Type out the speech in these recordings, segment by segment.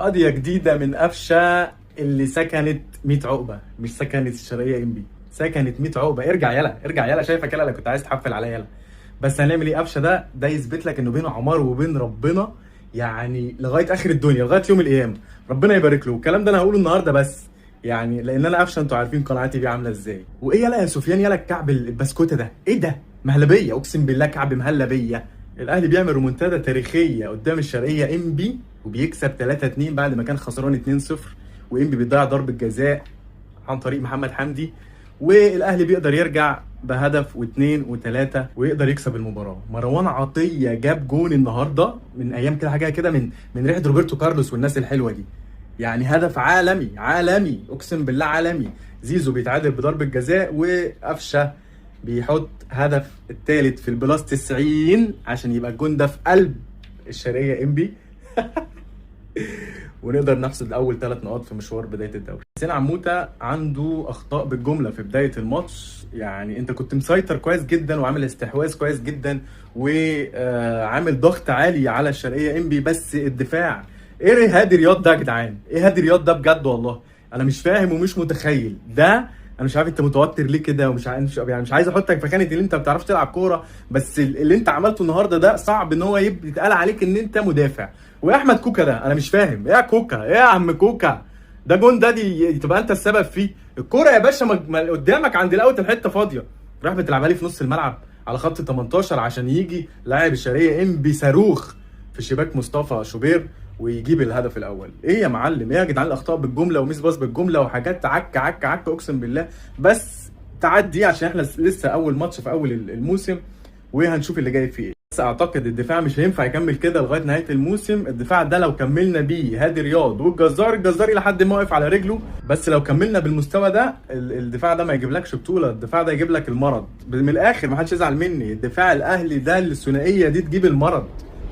وقضية جديدة من قفشة اللي سكنت 100 عقبة، مش سكنت الشرقية ام بي، سكنت 100 عقبة. ارجع يلا ارجع يلا، شايفك يلا اللي كنت عايز تحفل عليا يلا. بس هنعمل ايه؟ قفشة ده يثبت لك انه بين عمار وبين ربنا، يعني لغاية اخر الدنيا، لغاية يوم القيامة، ربنا يبارك له. والكلام ده انا هقوله النهارده بس، يعني لان انا قفشة انتوا عارفين قناعتي بيه عاملة ازاي. وايه يلا يا سفيان، يلا الكعب البسكوتة ده ايه ده؟ مهلبية، اقسم بالله كعب مهلبية. الاهلي بيعمل رومونتادا تاريخيه قدام الشرقيه ام بي وبيكسب 3-2 بعد ما كان خسران 2-0، وام بي بيضيع ضربه جزاء عن طريق محمد حمدي، والاهلي بيقدر يرجع بهدف واثنين وثلاثه ويقدر يكسب المباراه. مروان عطيه جاب جون النهارده من ايام كده، حاجه كده من ريحه روبرتو كارلوس والناس الحلوه دي، يعني هدف عالمي عالمي، اقسم بالله عالمي. زيزو بيتعادل بضربه جزاء، وقفشه بيحط هدف الثالث في البلاس 90 عشان يبقى الجون ده في قلب الشرقيه ام بي ونقدر نحصد اول 3 نقاط في مشوار بدايه الدوري. حسين عموته عنده اخطاء بالجمله في بدايه الماتش، يعني انت كنت مسيطر كويس جدا وعامل استحواذ كويس جدا وعامل ضغط عالي على الشرقيه ام بي، بس الدفاع ايه هادي رياض ده يا جدعان؟ ايه هادي رياض ده بجد؟ والله انا مش فاهم ومش متخيل ده. انا مش عارف انت متوتر ليه كده، ومش عارف يعني، مش عايز احطك في خانه اللي انت ما بتعرفش تلعب كوره، بس اللي انت عملته النهارده ده صعب ان هو يتقال عليك ان انت مدافع. وايه احمد كوكا ده؟ انا مش فاهم ايه يا كوكا، ايه يا عم كوكا؟ ده جون ده دي تبقى انت السبب فيه. الكوره يا باشا ما قدامك عند الاوت الحته فاضيه، راح بتلعبها لي في نص الملعب على خط 18 عشان يجي لاعب الشرقيه ام بي صاروخ في شباك مصطفى شوبير ويجيب الهدف الاول. ايه يا معلم؟ ايه يا جدعان الاخطاء بالجمله وميس باص بالجمله وحاجات عك عك عك، اقسم بالله. بس تعدي عشان احنا لسه اول ماتش في اول الموسم، وهنشوف اللي جاي فيه ايه. بس اعتقد الدفاع مش هينفع يكمل كده لغايه نهايه الموسم. الدفاع ده لو كملنا بيه هادي رياض والجزار الى حد ما واقف على رجله، بس لو كملنا بالمستوى ده الدفاع ده ما يجيبلكش بطوله، الدفاع ده يجيب لك المرض. من الاخر ما حدش يزعل مني، الدفاع الاهلي ده الثنائيه دي تجيب المرض،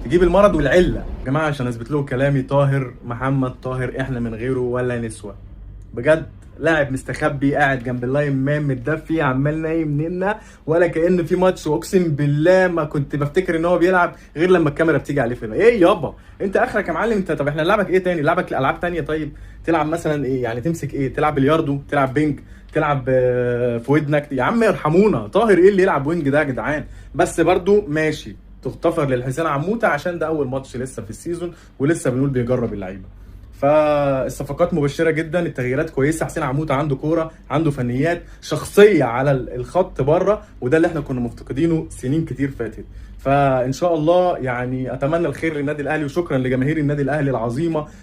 تجيب المرض والعله. يا جماعه عشان اثبت لكم كلامي، طاهر محمد طاهر احنا من غيره ولا نسوى بجد. لاعب مستخبي قاعد جنب اللاين مان متدفي عمال نايم ننا ولا كأن في ماتش، واقسم بالله ما كنت بفتكر ان هو بيلعب غير لما الكاميرا بتيجي عليه فيلم. ايه يابا انت اخرك يا معلم؟ انت طب احنا نلعبك ايه تاني؟ نلعبك العاب تانية؟ طيب تلعب مثلا ايه يعني؟ تمسك ايه؟ تلعب بلياردو؟ تلعب بينج؟ تلعب في ودنك؟ يا عم ارحمونا، طاهر ايه اللي يلعب وينج ده يا جدعان؟ بس برضو ماشي، تغتفر للحسين عموته عشان ده اول ماتش لسه في السيزون ولسه بنقول بيجرب اللعيبه. فالصفقات مبشره جدا، التغييرات كويسه. حسين عموته عنده كوره، عنده فنيات، شخصيه على الخط بره، وده اللي احنا كنا مفتقدينه سنين كتير فاتت. فان شاء الله يعني اتمنى الخير للنادي الاهلي، وشكرا لجماهير النادي الاهلي العظيمه